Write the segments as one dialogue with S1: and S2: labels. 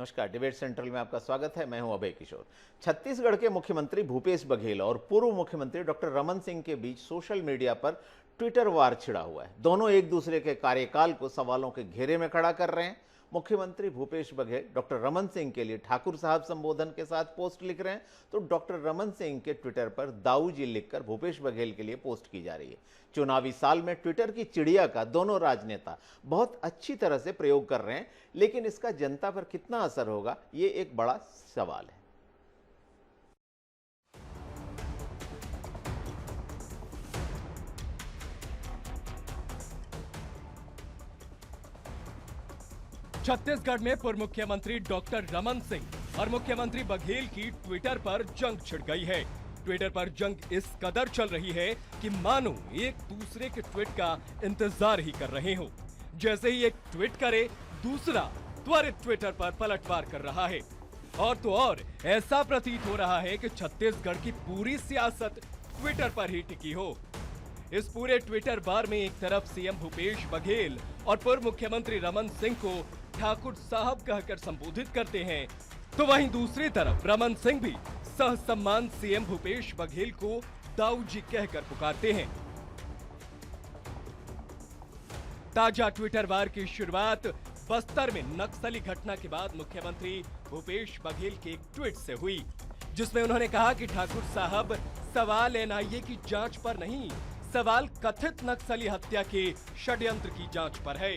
S1: नमस्कार। Debate central में आपका स्वागत है। मैं हूं अभय किशोर। छत्तीसगढ़ के मुख्यमंत्री भूपेश बघेल और पूर्व मुख्यमंत्री डॉक्टर रमन सिंह के बीच सोशल मीडिया पर ट्विटर वार छिड़ा हुआ है। दोनों एक दूसरे के कार्यकाल को सवालों के घेरे में खड़ा कर रहे हैं। मुख्यमंत्री भूपेश बघेल डॉक्टर रमन सिंह के लिए ठाकुर साहब संबोधन के साथ पोस्ट लिख रहे हैं, तो डॉक्टर रमन सिंह के ट्विटर पर दाऊ जी लिखकर भूपेश बघेल के लिए पोस्ट की जा रही है। चुनावी साल में ट्विटर की चिड़िया का दोनों राजनेता बहुत अच्छी तरह से प्रयोग कर रहे हैं, लेकिन इसका जनता पर कितना असर होगा, ये एक बड़ा सवाल है।
S2: छत्तीसगढ़ में पूर्व मुख्यमंत्री डॉक्टर रमन सिंह और मुख्यमंत्री बघेल की ट्विटर पर जंग छिड़ गई है। ट्विटर पर जंग इस कदर चल रही है कि मानो एक दूसरे के ट्वीट का इंतजार ही कर रहे हो। जैसे ही एक ट्वीट करे, दूसरा त्वरित ट्विटर पर पलटवार कर रहा है। और तो और ऐसा प्रतीत हो रहा है कि छत्तीसगढ़ की पूरी सियासत ट्विटर पर ही टिकी हो। इस पूरे ट्विटर वार में एक तरफ सीएम भूपेश बघेल और पूर्व मुख्यमंत्री रमन सिंह को ठाकुर साहब कहकर संबोधित करते हैं, तो वहीं दूसरी तरफ रमन सिंह भी सहसम्मान सीएम भूपेश बघेल को दाऊ जी कहकर पुकारते हैं। ताजा ट्विटर वार की शुरुआत बस्तर में नक्सली घटना के बाद मुख्यमंत्री भूपेश बघेल के एक ट्वीट से हुई, जिसमें उन्होंने कहा कि ठाकुर साहब, सवाल एनआईए की जांच पर नहीं, सवाल कथित नक्सली हत्या के षड्यंत्र की जांच पर है।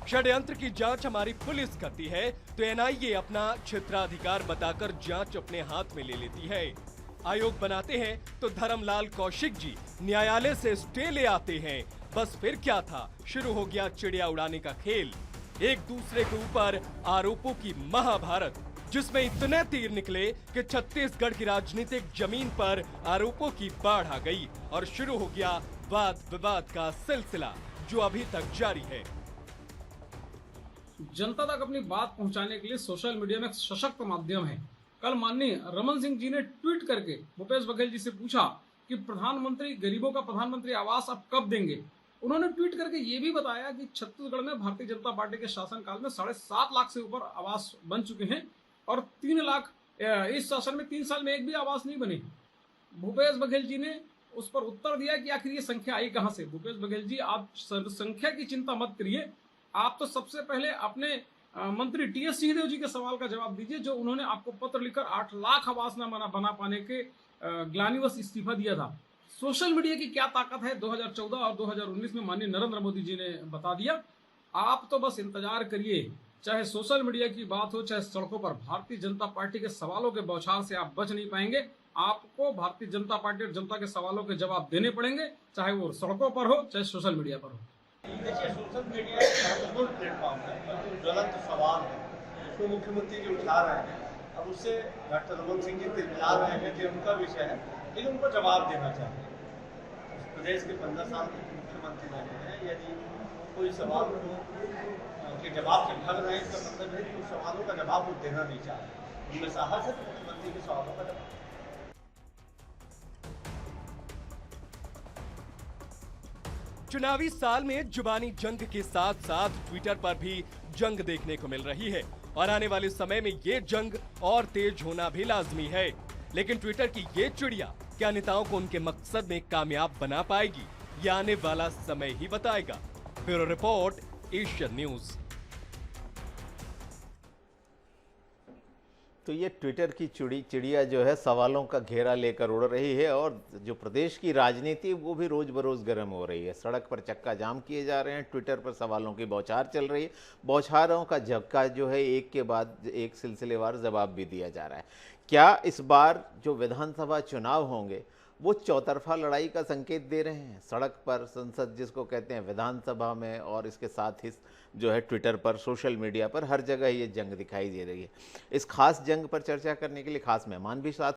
S2: षड्यंत्र की जांच हमारी पुलिस करती है तो एनआईए अपना क्षेत्राधिकार बताकर जांच अपने हाथ में ले लेती है। आयोग बनाते हैं तो धर्मलाल कौशिक जी न्यायालय से स्टे ले आते हैं। बस फिर क्या था, शुरू हो गया चिड़िया उड़ाने का खेल। एक दूसरे के ऊपर आरोपों की महाभारत, जिसमें इतने तीर निकले कि छत्तीसगढ़ की राजनीतिक जमीन पर आरोपों की बाढ़ आ गई और शुरू हो गया वाद विवाद का सिलसिला, जो अभी तक जारी है।
S3: जनता तक अपनी बात पहुंचाने के लिए सोशल मीडिया में एक सशक्त माध्यम है। कल माननीय रमन सिंह जी ने ट्वीट करके भूपेश बघेल जी से पूछा कि प्रधानमंत्री, गरीबों का प्रधानमंत्री आवास आप कब देंगे। उन्होंने ट्वीट करके ये भी बताया कि छत्तीसगढ़ में भारतीय जनता पार्टी के शासनकाल में 7.5 लाख से ऊपर आवास बन चुके हैं और 3 लाख इस शासन में 3 साल में एक भी आवास नहीं बने। भूपेश बघेल जी ने उस पर उत्तर दिया कि आखिर ये संख्या आई कहां से। भूपेश बघेल जी, आप संख्या की चिंता मत करिए, आप तो सबसे पहले अपने मंत्री टीएस सिंहदेव जी के सवाल का जवाब दीजिए, जो उन्होंने आपको पत्र लिखकर 8 लाख आवास न बना पाने के ग्लानिवश इस्तीफा दिया था। सोशल मीडिया की क्या ताकत है 2014 और 2019 में माननीय नरेंद्र मोदी जी ने बता दिया। आप तो बस इंतजार करिए, चाहे सोशल मीडिया की बात हो, चाहे सड़कों पर भारतीय जनता पार्टी के सवालों के बौछार से आप बच नहीं पाएंगे। आपको भारतीय जनता पार्टी और जनता के सवालों के जवाब देने पड़ेंगे, चाहे वो सड़कों पर हो, चाहे सोशल मीडिया पर हो।
S4: देखिए, सोशल मीडिया एक महत्वपूर्ण प्लेटफॉर्म है और जो ज्वलंत सवाल है उसको मुख्यमंत्री जी उठा रहे हैं। अब उससे डॉक्टर रमन सिंह जी तिलमिला रहे हैं कि उनका विषय है, लेकिन उनको जवाब देना चाहिए। उस प्रदेश के 15 साल के मुख्यमंत्री रहे हैं, यदि कोई सवाल के जवाब से भाग रहे हैं, इसका मतलब है कि उस सवालों का जवाब वो देना नहीं चाह रहे। उनमें साहस है तो मुख्यमंत्री के सवालों का जवाब।
S2: चुनावी साल में जुबानी जंग के साथ साथ ट्विटर पर भी जंग देखने को मिल रही है और आने वाले समय में ये जंग और तेज होना भी लाजमी है। लेकिन ट्विटर की ये चिड़िया क्या नेताओं को उनके मकसद में कामयाब बना पाएगी, ये आने वाला समय ही बताएगा। Bureau report, Asian news.
S1: तो ये ट्विटर की चिड़िया जो है सवालों का घेरा लेकर उड़ रही है और जो प्रदेश की राजनीति वो भी रोज बरोज गर्म हो रही है। सड़क पर चक्का जाम किए जा रहे हैं, ट्विटर पर सवालों की बौछार चल रही है। बौछारों का झक्का जो है एक के बाद एक सिलसिलेवार जवाब भी दिया जा रहा है। क्या इस बार जो विधानसभा चुनाव होंगे वो चौतरफा लड़ाई का संकेत दे रहे हैं? सड़क पर, संसद जिसको कहते हैं, विधानसभा में, और इसके साथ ही जो है ट्विटर पर, सोशल मीडिया पर, हर जगह ये जंग दिखाई दे रही है। इस खास जंग पर चर्चा करने के लिए खास मेहमान भी साथ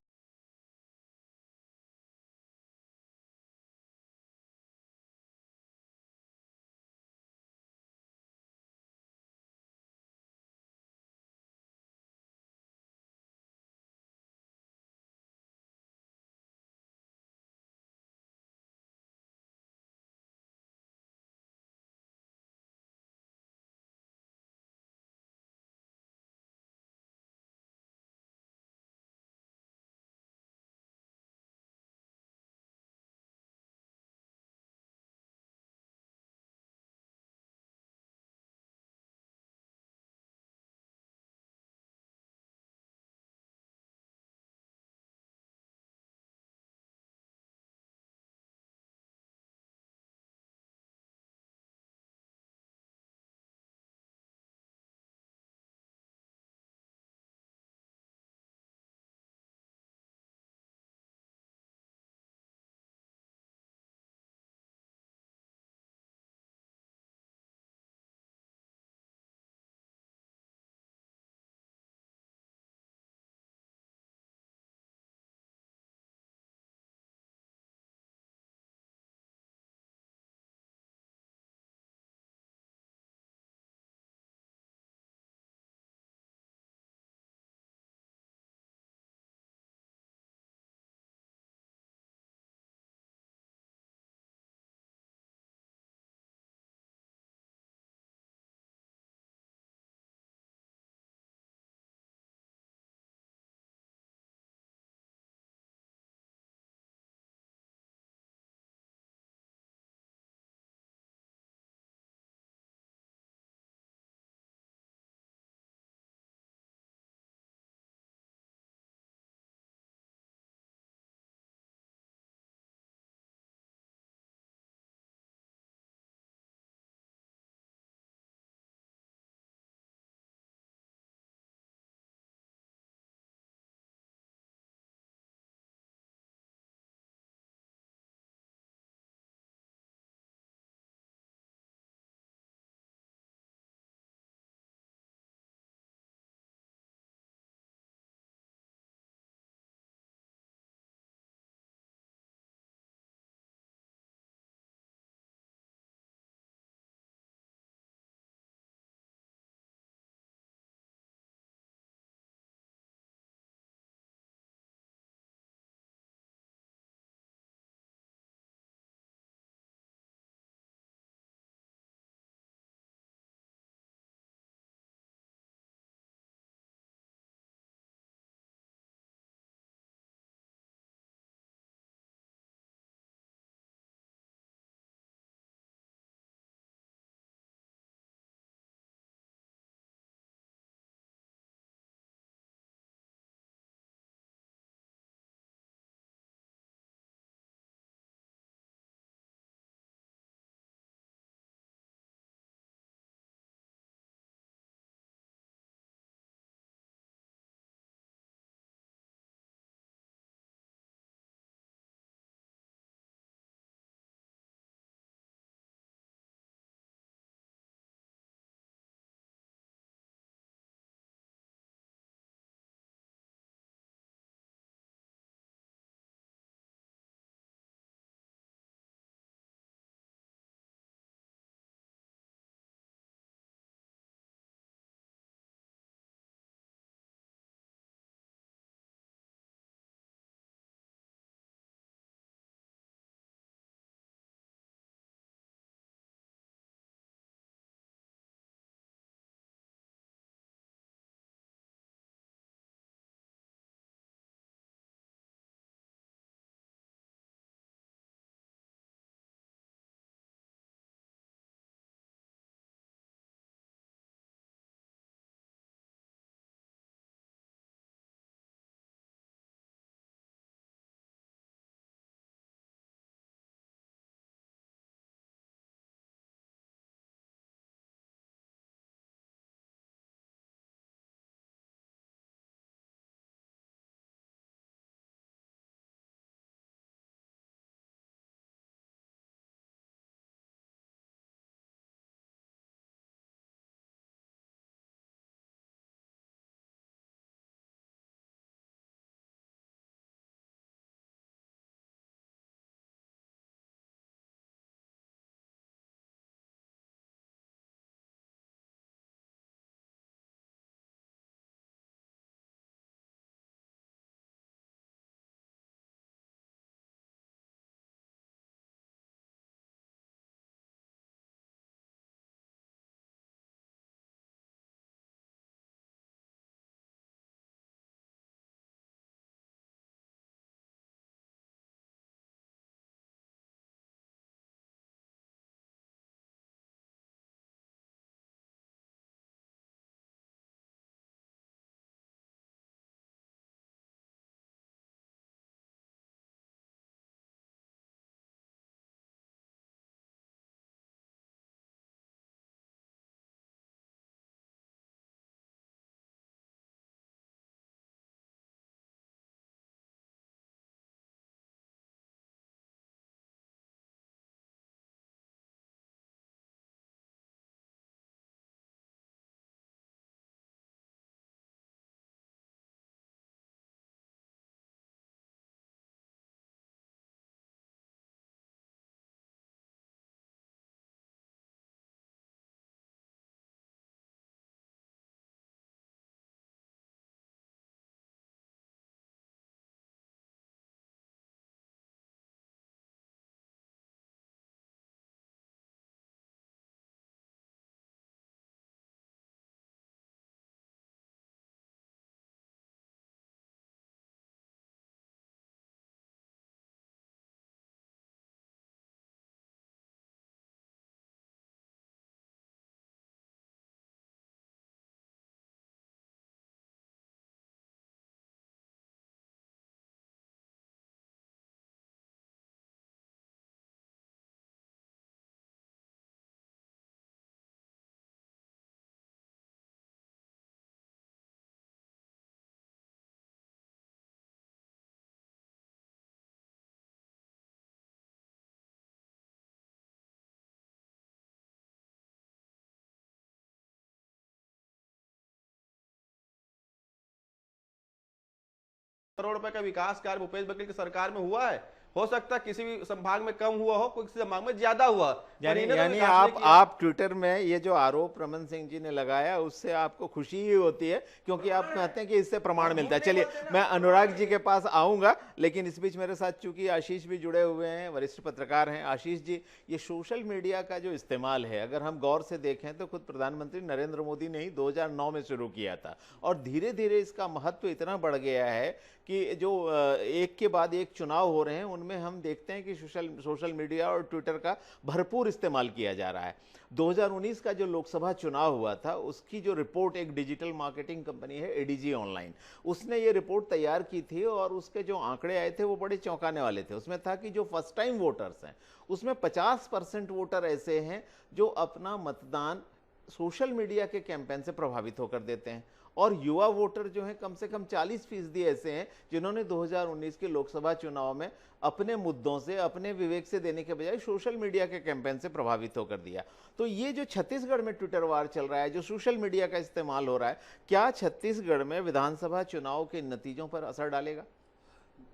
S5: करोड़ रुपए का विकास कार्य भूपेश बघेल की सरकार में हुआ है। हो सकता है किसी भी संभाग में कम हुआ हो, किसी संभाग में ज्यादा हुआ।
S1: यानी आप ट्विटर में ये जो आरोप रमन सिंह जी ने लगाया उससे आपको खुशी ही होती है, क्योंकि आप कहते हैं कि इससे प्रमाण मिलता है। चलिए मैं अनुराग जी के पास आऊंगा, लेकिन इस बीच मेरे साथ चूंकि आशीष भी जुड़े हुए हैं, वरिष्ठ पत्रकार हैं। आशीष जी, ये सोशल मीडिया का जो इस्तेमाल है, अगर हम गौर से देखें तो खुद प्रधानमंत्री नरेंद्र मोदी ने ही 2009 में शुरू किया था, और धीरे धीरे इसका महत्व इतना बढ़ गया है कि जो एक के बाद एक चुनाव हो रहे हैं उनमें हम देखते हैं कि सोशल मीडिया और ट्विटर का भरपूर इस्तेमाल किया जा रहा है। 2019 का जो लोकसभा चुनाव हुआ था उसकी जो रिपोर्ट एक डिजिटल मार्केटिंग कंपनी है एडीजी ऑनलाइन, उसने ये रिपोर्ट तैयार की थी, और उसके जो आंकड़े आए थे वो बड़े चौंकाने वाले थे। उसमें था कि जो फर्स्ट टाइम वोटर्स हैं उसमें 50% वोटर ऐसे हैं जो अपना मतदान सोशल मीडिया के कैंपेन से प्रभावित होकर देते हैं, और युवा वोटर जो हैं कम से कम 40% ऐसे हैं जिन्होंने 2019 के लोकसभा चुनाव में अपने मुद्दों से, अपने विवेक से देने के बजाय सोशल मीडिया के कैंपेन से प्रभावित होकर दिया। तो ये जो छत्तीसगढ़ में ट्विटर वार चल रहा है, जो सोशल मीडिया का इस्तेमाल हो रहा है, क्या छत्तीसगढ़ में विधानसभा चुनाव के नतीजों पर असर डालेगा?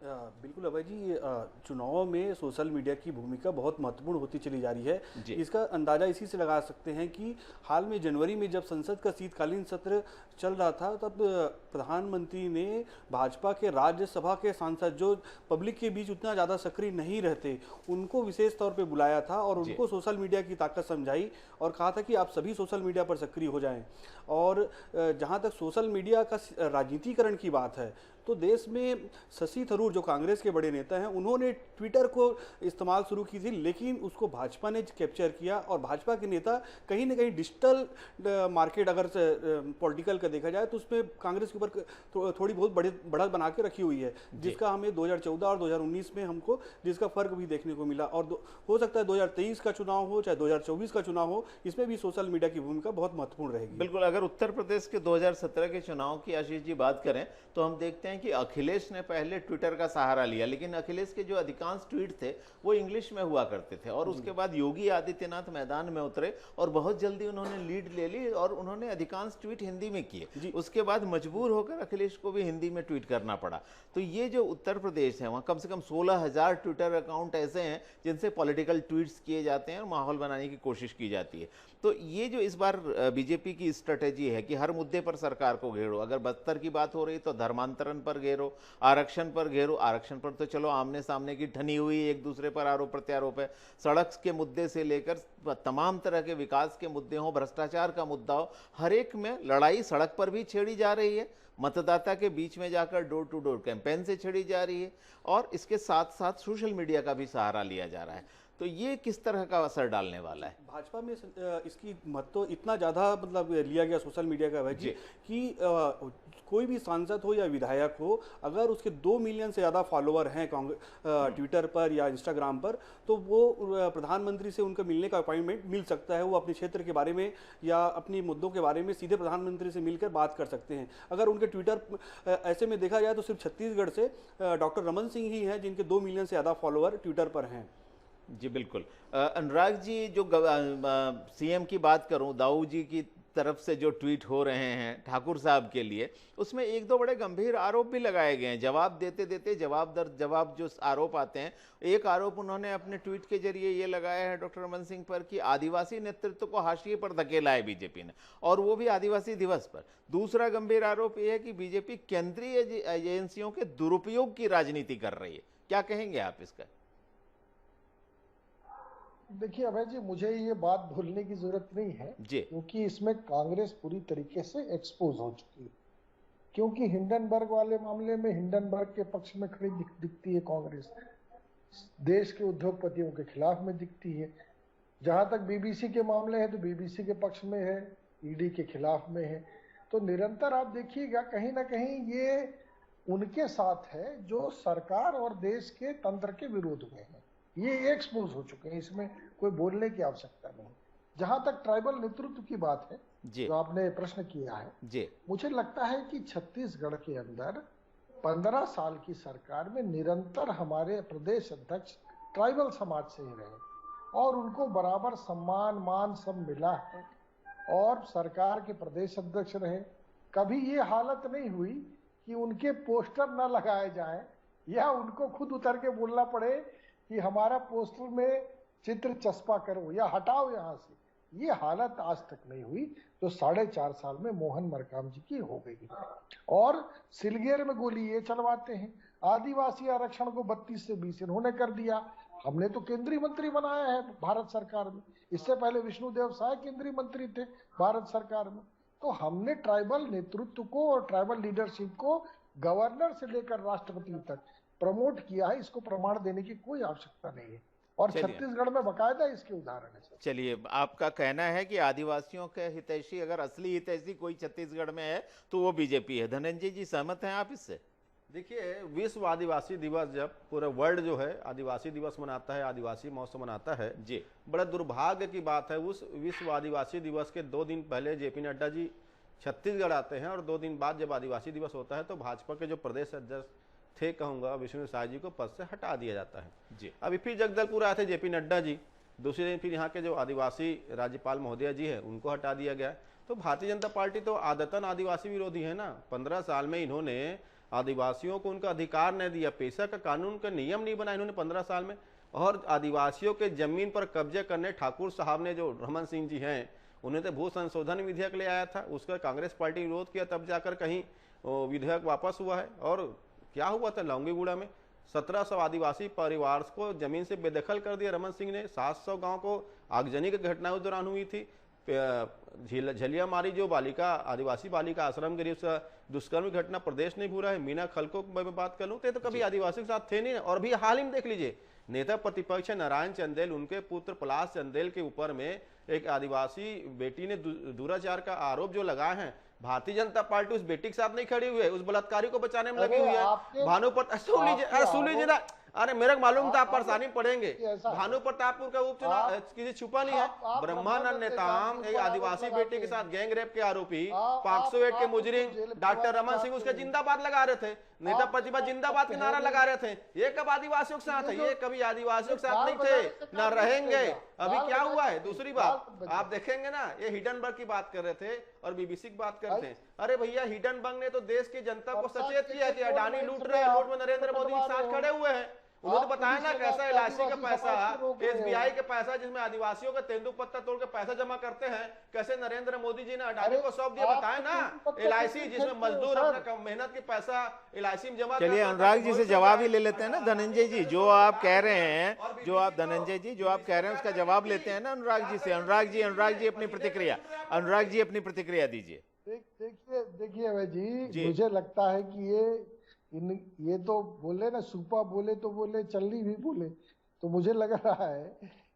S6: बिल्कुल अभय जी, चुनाव में सोशल मीडिया की भूमिका बहुत महत्वपूर्ण होती चली जा रही है। इसका अंदाजा इसी से लगा सकते हैं कि हाल में जनवरी में जब संसद का शीतकालीन सत्र चल रहा था, तब प्रधानमंत्री ने भाजपा के राज्यसभा के सांसद जो पब्लिक के बीच उतना ज़्यादा सक्रिय नहीं रहते, उनको विशेष तौर पे बुलाया था और उनको सोशल मीडिया की ताकत समझाई और कहा था कि आप सभी सोशल मीडिया पर सक्रिय हो जाएं। और जहाँ तक सोशल मीडिया का राजनीतिकरण की बात है, तो देश में शशि थरूर जो कांग्रेस के बड़े नेता हैं, उन्होंने ट्विटर को इस्तेमाल शुरू की थी, लेकिन उसको भाजपा ने कैप्चर किया। और भाजपा के नेता कहीं ना कहीं डिजिटल मार्केट अगर पॉलिटिकल का देखा जाए तो उसमें कांग्रेस के ऊपर थोड़ी बहुत बढ़त बना के रखी हुई है, जिसका हमें 2014 और 2019 में हमको जिसका फर्क भी देखने को मिला। और हो सकता है 2023 का चुनाव हो चाहे 2024 का चुनाव हो, इसमें भी सोशल मीडिया की भूमिका बहुत महत्वपूर्ण रहेगी।
S1: बिल्कुल। अगर उत्तर प्रदेश के 2017 के चुनाव की आशीष जी बात करें तो हम देखते हैं कि अखिलेश ने पहले ट्विटर का सहारा लिया, लेकिन अखिलेश के जो अधिकांश ट्वीट थे वो इंग्लिश में हुआ करते थे, और उसके बाद योगी आदित्यनाथ मैदान में उतरे और बहुत जल्दी उन्होंने लीड ले ली और उन्होंने अधिकांश ट्वीट हिंदी में किए। उसके बाद मजबूर होकर अखिलेश को भी हिंदी में ट्वीट करना पड़ा। तो ये जो उत्तर प्रदेश है, वहाँ कम से कम 16,000 ट्विटर अकाउंट ऐसे हैं जिनसे पॉलिटिकल ट्वीट्स किए जाते हैं और माहौल बनाने की कोशिश की जाती है। तो ये जो इस बार बीजेपी की स्ट्रेटेजी है कि हर मुद्दे पर सरकार को घेरो, अगर बस्तर की बात हो रही तो धर्मांतरण पर घेरो, आरक्षण पर घेरो, आरक्षण पर तो चलो आमने सामने की ठनी हुई एक दूसरे पर आरोप प्रत्यारोप है, सड़क के मुद्दे से लेकर तमाम तरह के विकास के मुद्दे हो, भ्रष्टाचार का मुद्दा हो, हर एक में लड़ाई सड़क पर भी छेड़ी जा रही है, मतदाता के बीच में जाकर डोर टू डोर कैंपेन से छेड़ी जा रही है, और इसके साथ साथ सोशल मीडिया का भी सहारा लिया जा रहा है। तो ये किस तरह का असर डालने वाला है?
S6: भाजपा में इसकी महत्व इतना ज़्यादा मतलब लिया गया सोशल मीडिया का भाई कि कोई भी सांसद हो या विधायक हो, अगर उसके 2 मिलियन से ज़्यादा फॉलोअर हैं ट्विटर पर या इंस्टाग्राम पर, तो वो प्रधानमंत्री से उनका मिलने का अपॉइंटमेंट मिल सकता है। वो अपने क्षेत्र के बारे में या अपनी मुद्दों के बारे में सीधे प्रधानमंत्री से मिलकर बात कर सकते हैं। अगर उनके ट्विटर ऐसे में देखा जाए तो सिर्फ छत्तीसगढ़ से डॉक्टर रमन सिंह ही हैं जिनके 2 मिलियन से ज़्यादा फॉलोअर ट्विटर पर हैं।
S1: जी बिल्कुल। अनुराग जी, जो सीएम की बात करूं, दाऊ जी की तरफ से जो ट्वीट हो रहे हैं ठाकुर साहब के लिए, उसमें एक दो बड़े गंभीर आरोप भी लगाए गए हैं। जवाब देते देते जवाब दर जवाब जो आरोप आते हैं, एक आरोप उन्होंने अपने ट्वीट के जरिए ये लगाया है डॉक्टर रमन सिंह पर कि आदिवासी नेतृत्व को हाशिए पर धकेला है बीजेपी ने, और वो भी आदिवासी दिवस पर। दूसरा गंभीर आरोप ये है कि बीजेपी केंद्रीय एजेंसियों के दुरुपयोग की राजनीति कर रही है। क्या कहेंगे आप इसका?
S7: देखिए अभय जी, मुझे ये बात भूलने की जरूरत नहीं है क्योंकि इसमें कांग्रेस पूरी तरीके से एक्सपोज हो चुकी है। क्योंकि हिंडनबर्ग वाले मामले में हिंडनबर्ग के पक्ष में खड़ी दिखती है कांग्रेस, देश के उद्योगपतियों के खिलाफ में दिखती है। जहां तक बीबीसी के मामले हैं तो बीबीसी के पक्ष में है, ईडी के खिलाफ में है। तो निरंतर आप देखिएगा कहीं ना कहीं ये उनके साथ है जो सरकार और देश के तंत्र के विरोध में है। ये एक्सपोज हो चुके हैं, इसमें कोई बोलने की आवश्यकता नहीं। जहां तक ट्राइबल नेतृत्व की बात है जो आपने प्रश्न किया है, मुझे लगता है कि छत्तीसगढ़ के अंदर 15 साल की सरकार में निरंतर हमारे प्रदेश अध्यक्ष ट्राइबल समाज से ही रहे और उनको बराबर सम्मान मान सब मिला है और सरकार के प्रदेश अध्यक्ष रहे। कभी ये हालत नहीं हुई कि उनके पोस्टर न लगाए जाएं या उनको खुद उतर के बोलना पड़े कि हमारा पोस्टर में चित्र चस्पा करो या हटाओ यहां से। ये हालत आज तक नहीं हुई तो 4.5 साल में मोहन मरकाम जी की हो गई। और सिलगेर में गोली ये चलवाते हैं, आदिवासी आरक्षण को 32 से 20 इन्होंने कर दिया। हमने तो केंद्रीय मंत्री बनाया है भारत सरकार में, इससे पहले विष्णुदेव साय केंद्रीय मंत्री थे भारत सरकार में। तो हमने ट्राइबल नेतृत्व को और ट्राइबल लीडरशिप को गवर्नर से लेकर राष्ट्रपति तक प्रमोट किया है। इसको प्रमाण देने की कोई आवश्यकता नहीं है और छत्तीसगढ़ में बकायदा इसके उदाहरण है।
S1: चलिए, आपका कहना है कि आदिवासियों के हितैषी, अगर असली हितैषी कोई छत्तीसगढ़ में है तो वो बीजेपी है। धनंजय जी, सहमत हैं आप इससे?
S5: देखिए, विश्व आदिवासी दिवस जब पूरा वर्ल्ड जो है आदिवासी दिवस मनाता है, आदिवासी महोत्सव मनाता है जी, बड़ा दुर्भाग्य की बात है उस विश्व आदिवासी दिवस के 2 दिन पहले जेपी नड्डा जी छत्तीसगढ़ आते हैं और 2 दिन बाद जब आदिवासी दिवस होता है तो भाजपा के जो प्रदेश अध्यक्ष थे, कहूँगा, विष्णु साय जी को पद से हटा दिया जाता है जी। अभी फिर जगदलपुर आए थे जेपी नड्डा जी, दूसरे दिन फिर यहाँ के जो आदिवासी राज्यपाल महोदय जी है उनको हटा दिया गया। तो भारतीय जनता पार्टी तो आदतन आदिवासी विरोधी है ना। 15 साल में इन्होंने आदिवासियों को उनका अधिकार नहीं दिया, पेशा का कानून का नियम नहीं बनाया इन्होंने 15 साल में। और आदिवासियों के जमीन पर कब्जे करने ठाकुर साहब ने, जो रमन सिंह जी हैं, उन्होंने तो भू संशोधन विधेयक ले आया था, उसका कांग्रेस पार्टी विरोध किया, तब जाकर कहीं विधेयक वापस हुआ है। और क्या हुआ था लौंगीगुड़ा में 1700 आदिवासी परिवार को जमीन से बेदखल कर दिया रमन सिंह ने। 700 गांव को आगजनी की घटना उस दौरान हुई थी। झलिया मारी जो बालिका, आदिवासी बालिका आश्रम के दुष्कर्म की घटना प्रदेश नहीं भूला है। मीना खलको की बात कर लूं तो कभी आदिवासी के साथ थे नहीं। और भी हाल ही में देख लीजिए, नेता प्रतिपक्ष नारायण चंदेल, उनके पुत्र पलाश चंदेल के ऊपर में एक आदिवासी बेटी ने दुराचार का आरोप जो लगाए हैं, भारतीय जनता पार्टी उस बेटी के साथ नहीं खड़ी हुई है, उस बलात्कारी को बचाने में लगी हुई है। भानुप्रताप, सुन लीजिए ना, अरे मेरे को मालूम था आप परेशानी पड़ेंगे। भानु प्रतापपुर का उपचुनाव किसी छुपा नहीं है। ब्रह्मानंद नेताम, एक आदिवासी बेटी के साथ गैंग रेप के आरोपी, 501 के मुजरिम डॉक्टर रमन सिंह उसके जिंदाबाद लगा रहे थे, नेता प्रतिभा जिंदाबाद के नारा लगा रहे थे। ये कब आदिवासियों के साथ है? ये कभी आदिवासियों के साथ नहीं थे, ना रहेंगे। अभी क्या हुआ है? दूसरी बात आप देखेंगे ना, ये हिडनबर्ग की बात कर रहे थे और बीबीसी की बात करते हैं। अरे भैया, हिडनबर्ग ने तो देश की जनता को सचेत किया कि अडानी लूट रहे हैं, लूट में नरेंद्र मोदी के साथ खड़े हुए हैं। उन्होंने बताया ना कैसा एलआईसी का पैसा, एसबीआई का पैसा, जिसमें आदिवासियों का तेंदुपत्ता तोड़ के पैसा जमा करते हैं, कैसे नरेंद्र मोदी जी ने अडानी को सौंप दिया। बताया ना, एलआईसी जिसमें मजदूर अपना मेहनत की पैसा एलआईसी में जमा।
S1: चलिए, अनुराग जी से जवाब ही ले लेते हैं ना। धनंजय जी, जो आप कह रहे हैं, धनंजय जी जो आप कह रहे हैं उसका जवाब लेते हैं ना अनुराग जी से। अनुराग जी अपनी प्रतिक्रिया दीजिए।
S7: देखिए भाई जी, मुझे लगता है कि ये तो बोले ना, सुपा बोले तो बोले, चल्ली भी बोले, तो मुझे लग रहा है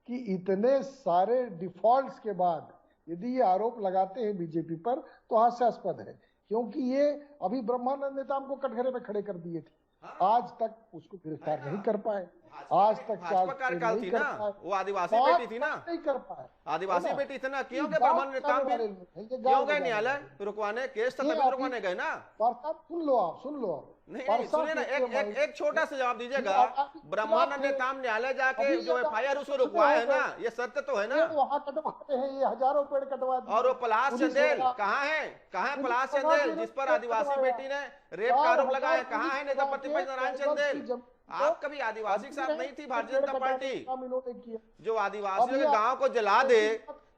S7: कि इतने सारे डिफॉल्ट्स के बाद यदि ये आरोप लगाते हैं बीजेपी पर तो हास्यास्पद है, क्योंकि ये अभी ब्रह्मानंद नेताम को कटघरे में खड़े कर दिए थे, आज तक उसको गिरफ्तार नहीं कर पाए, आज तक
S5: कार्यकाल थी ना, वो आदिवासी बेटी थी ना,
S7: नहीं कर पाए।
S5: आदिवासी बेटी थी ना, क्यों गए ब्रह्मानंद नेताम क्यों गए न्यायालय रुकवाने? केस तभी रुकवाने गए ना।
S7: सुन लो आप
S5: नहीं सुनिए ना, एक छोटा सा जवाब दीजिएगा। ब्रह्मानंद नेताम न्यायालय जाके जो एफआईआर उसको रुकवाए है ना, ये सत्य तो है ना।
S7: वहाँ कटवाते हैं, ये हजारों पेड़ कटवा दिए।
S5: और वो पलाश चंदेल कहाँ है पलाश चंदेल, जिस पर आदिवासी बेटी ने रेप का आरोप लगाया, कहाँ है नेता प्रतिपक्ष नारायण चंदेल? आप कभी आदिवासी के साथ नहीं थी भारतीय जनता पार्टी, जो आदिवासियों के गांव को जला दे,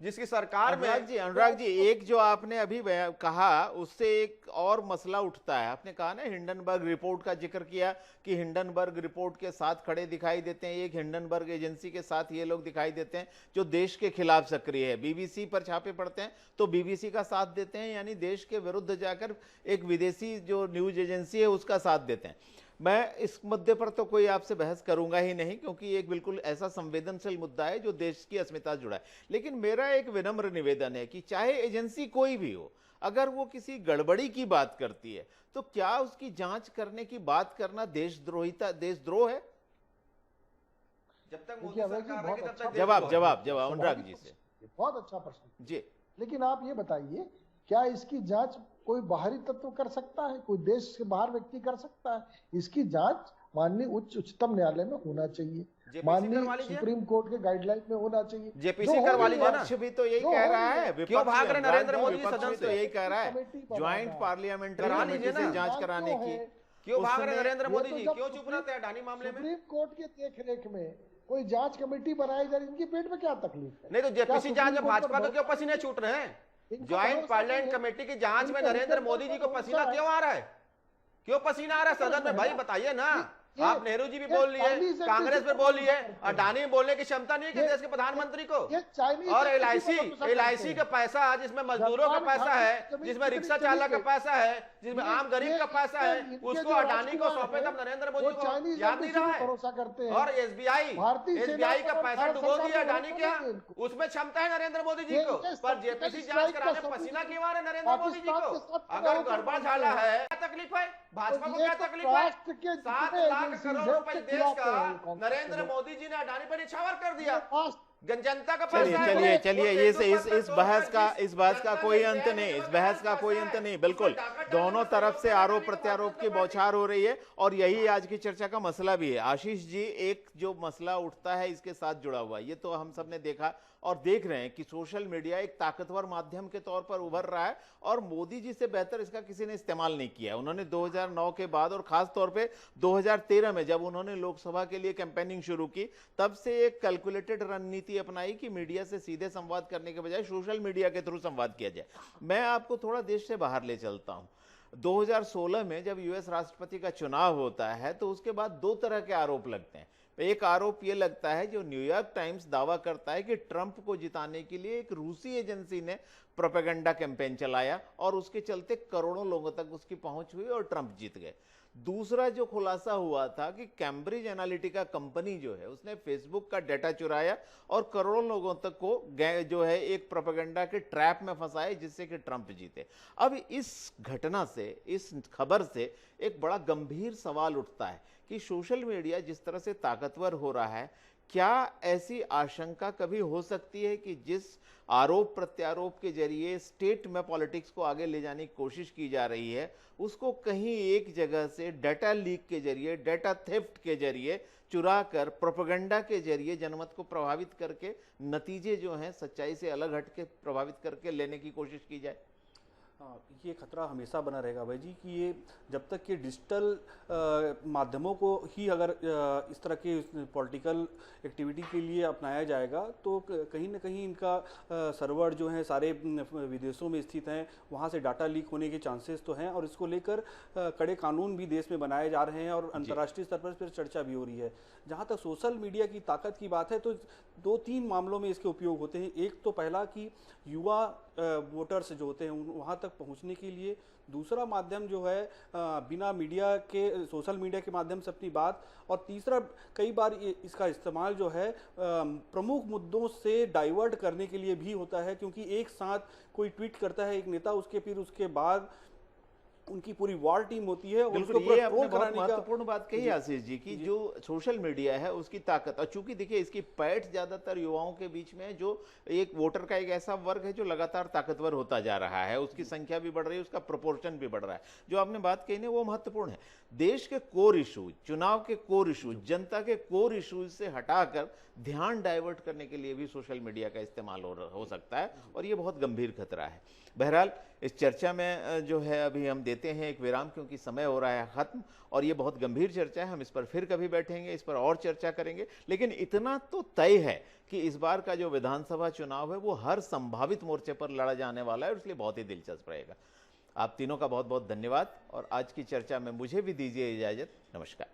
S5: जिसकी सरकार में।
S1: अनुराग जी, एक जो आपने अभी कहा उससे एक और मसला उठता है। आपने कहा ना, हिंडनबर्ग रिपोर्ट का जिक्र किया कि हिंडनबर्ग रिपोर्ट के साथ खड़े दिखाई देते हैं, एक हिंडनबर्ग एजेंसी के साथ ये लोग दिखाई देते हैं जो देश के खिलाफ सक्रिय है। बीबीसी पर छापे पड़ते हैं तो बीबीसी का साथ देते हैं, यानी देश के विरुद्ध जाकर एक विदेशी जो न्यूज एजेंसी है उसका साथ देते हैं। मैं इस मुद्दे पर तो कोई आपसे बहस करूंगा ही नहीं, क्योंकि एक बिल्कुल ऐसा संवेदनशील मुद्दा है जो देश की अस्मिता जुड़ा है। लेकिन मेरा एक विनम्र निवेदन है कि चाहे एजेंसी कोई भी हो, अगर वो किसी गड़बड़ी की बात करती है तो क्या उसकी जांच करने की बात करना देशद्रोह है?
S5: जब तक मोदी सरकार रहेगी तब तक।
S1: जवाब अनुराग जी से।
S7: बहुत अच्छा प्रश्न
S1: जी।
S7: लेकिन आप ये बताइए, क्या इसकी जांच कोई बाहरी तत्व कर सकता है? कोई देश से बाहर व्यक्ति कर सकता है? इसकी जांच माननीय उच्चतम न्यायालय में होना चाहिए। माननीय सुप्रीम कोर्ट के गाइडलाइन में होना चाहिए।
S5: जेपीसी करवा लीजिए ना।
S1: भी तो यही कह रहा है,
S5: क्यों भाग रहे नरेंद्र मोदी
S1: सदन से? यही कह रहा है ज्वाइंट पार्लियामेंट्री कमेटी से जांच कराने की।
S5: क्यों भाग रहे नरेंद्र मोदी जी? क्यों चुप रहते हैं अडानी मामले में?
S7: सुप्रीम कोर्ट के देख-रेख में कोई जांच कमेटी बनाई जाए, इनकी पेट में क्या तकलीफ है?
S5: नहीं तो जेपीसी जांच में भाजपा को क्यों पसीने छूट रहे हैं? ज्वाइंट पार्लियामेंट कमेटी की जांच में नरेंद्र मोदी जी को पसीना क्यों आ रहा है? क्यों पसीना आ रहा है सदन में? भाई बताइए ना। आप नेहरू जी भी बोल लिए, कांग्रेस में बोल लिए, अडानी में बोलने की क्षमता नहीं है देश के प्रधानमंत्री को। और एलआईसी का पैसा, जिसमें मजदूरों का पैसा है, जिसमें रिक्शा चालक का पैसा है, जिसमें आम गरीब का पैसा है, उसको अडानी को सौंपे तब नरेंद्र मोदी को याद नहीं रहा है। और एसबीआई का पैसा डुबो दिया अडानी के यहाँ, उसमें क्षमता है नरेंद्र मोदी जी को। पर जेपीसी जांच कराने पसीना क्यों आ रहा है नरेंद्र मोदी जी को? अगर गड़बड़ झाला है, क्या तकलीफ है? भाजपा को क्या तकलीफ है? 7 लाख करोड़ रुपए देश का नरेंद्र मोदी जी ने अडानी पर निछावर कर दिया। जनता का पैसा है।
S1: चलिए इस बहस का कोई अंत नहीं, इस बहस का कोई अंत नहीं। बिल्कुल दोनों तरफ से आरोप प्रत्यारोप की बौछार हो रही है और यही आज की चर्चा का मसला भी है। आशीष जी, एक जो मसला उठता है इसके साथ जुड़ा हुआ है, ये तो हम सब ने देखा और देख रहे हैं कि सोशल मीडिया एक ताकतवर माध्यम के तौर पर उभर रहा है और मोदी जी से बेहतर इसका किसी ने इस्तेमाल नहीं किया। उन्होंने 2009 के बाद और खास तौर पे 2013 में जब उन्होंने लोकसभा के लिए कैंपेनिंग शुरू की, तब से एक कैलकुलेटेड रणनीति अपनाई कि मीडिया से सीधे संवाद करने के बजाय सोशल मीडिया के थ्रू संवाद किया जाए। मैं आपको थोड़ा देश से बाहर ले चलता हूं। 2016 में जब यूएस राष्ट्रपति का चुनाव होता है तो उसके बाद 2 तरह के आरोप लगते हैं। एक आरोप यह लगता है, जो न्यूयॉर्क टाइम्स दावा करता है कि ट्रंप को जिताने के लिए एक रूसी एजेंसी ने प्रोपेगेंडा कैंपेन चलाया और उसके चलते करोड़ों लोगों तक उसकी पहुंच हुई और ट्रंप जीत गए। दूसरा जो खुलासा हुआ था कि कैम्ब्रिज एनालिटिका कंपनी जो है उसने फेसबुक का डाटा चुराया और करोड़ों लोगों तक को जो है एक प्रोपेगेंडा के ट्रैप में फंसाए जिससे कि ट्रंप जीते। अब इस घटना से, इस खबर से एक बड़ा गंभीर सवाल उठता है कि सोशल मीडिया जिस तरह से ताकतवर हो रहा है, क्या ऐसी आशंका कभी हो सकती है कि जिस आरोप प्रत्यारोप के जरिए स्टेट में पॉलिटिक्स को आगे ले जाने की कोशिश की जा रही है, उसको कहीं एक जगह से डाटा लीक के जरिए, डाटा थेफ्ट के जरिए चुरा कर, प्रोपेगेंडा के जरिए जनमत को प्रभावित करके नतीजे जो हैं सच्चाई से अलग हट के प्रभावित करके लेने की कोशिश की जाए?
S6: ये खतरा हमेशा बना रहेगा भाई जी कि ये जब तक कि डिजिटल माध्यमों को ही अगर इस तरह के पॉलिटिकल एक्टिविटी के लिए अपनाया जाएगा तो कहीं ना कहीं इनका सर्वर जो है सारे विदेशों में स्थित हैं, वहाँ से डाटा लीक होने के चांसेस तो हैं और इसको लेकर कड़े कानून भी देश में बनाए जा रहे हैं और अंतर्राष्ट्रीय स्तर पर चर्चा भी हो रही है। जहाँ तक सोशल मीडिया की ताकत की बात है तो 2-3 मामलों में इसके उपयोग होते हैं। एक तो पहला कि युवा वोटर्स जो होते हैं वहाँ तक पहुँचने के लिए, दूसरा माध्यम जो है बिना मीडिया के सोशल मीडिया के माध्यम से अपनी बात, और तीसरा कई बार इसका इस्तेमाल जो है प्रमुख मुद्दों से डाइवर्ट करने के लिए भी होता है, क्योंकि एक साथ कोई ट्वीट करता है एक नेता, उसके बाद उनकी पूरी वॉर टीम होती है।
S1: बिल्कुल, ये आपने बहुत महत्वपूर्ण बात कही आशीष जी की जो सोशल मीडिया है उसकी ताकत, और चूंकि देखिए इसकी पैठ ज्यादातर युवाओं के बीच में है, जो एक वोटर का एक ऐसा वर्ग है जो लगातार ताकतवर होता जा रहा है, उसकी संख्या भी बढ़ रही है, उसका प्रोपोर्शन भी बढ़ रहा है। जो आपने बात कही ना वो महत्वपूर्ण है। देश के कोर इशूज, चुनाव के कोर इशूज, जनता के कोर इशूज से हटाकर ध्यान डाइवर्ट करने के लिए भी सोशल मीडिया का इस्तेमाल हो सकता है और ये बहुत गंभीर खतरा है। बहरहाल इस चर्चा में जो है अभी हम देते हैं एक विराम, क्योंकि समय हो रहा है खत्म और ये बहुत गंभीर चर्चा है। हम इस पर फिर कभी बैठेंगे, इस पर और चर्चा करेंगे, लेकिन इतना तो तय है कि इस बार का जो विधानसभा चुनाव है वो हर संभावित मोर्चे पर लड़ा जाने वाला है और इसलिए बहुत ही दिलचस्प रहेगा। आप तीनों का बहुत बहुत धन्यवाद और आज की चर्चा में मुझे भी दीजिए इजाजत। नमस्कार।